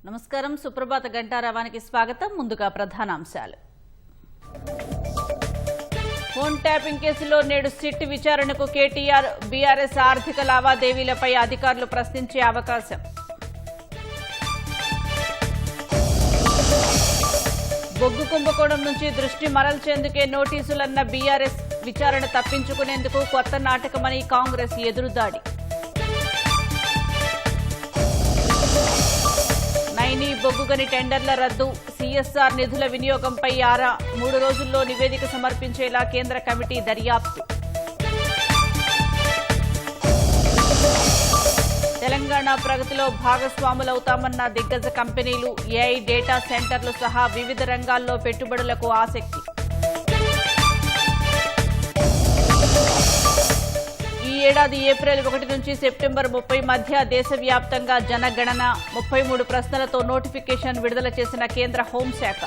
నమస్కారం. సుప్రభాత గంటారావానికి స్వాగతం. ముందుగా ప్రధానాంశాలు. ఫోన్ ట్యాపింగ్ కేసులో నేడు సిట్ విచారణకు కేటీఆర్, బీఆర్ఎస్ ఆర్థిక లావాదేవీలపై అధికారులు ప్రశ్నించే అవకాశం. బొగ్గు కుంభకోణం నుంచి దృష్టి మరల్చేందుకే నోటీసులన్న బీఆర్ఎస్, విచారణ తప్పించుకునేందుకు కొత్త నాటకమని కాంగ్రెస్ ఎదురుదాడి. నైని బొగ్గుగని టెండర్ల రద్దు, సీఎస్ఆర్ నిధుల వినియోగంపై ఆరా, 3 రోజుల్లో నివేదిక సమర్పించేలా కేంద్ర కమిటీ దర్యాప్తు. తెలంగాణ ప్రగతిలో భాగస్వాములవుతామన్న దిగ్గజ కంపెనీలు, ఏఐ డేటా సెంటర్లు సహా వివిధ రంగాల్లో పెట్టుబడులకు ఆసక్తి. ఈ ఏడాది ఏప్రిల్ 1 నుంచి సెప్టెంబర్ 30 మధ్య దేశవ్యాప్తంగా జనగణన, 33 ప్రశ్నలతో నోటిఫికేషన్ విడుదల చేసిన కేంద్ర హోంశాఖ.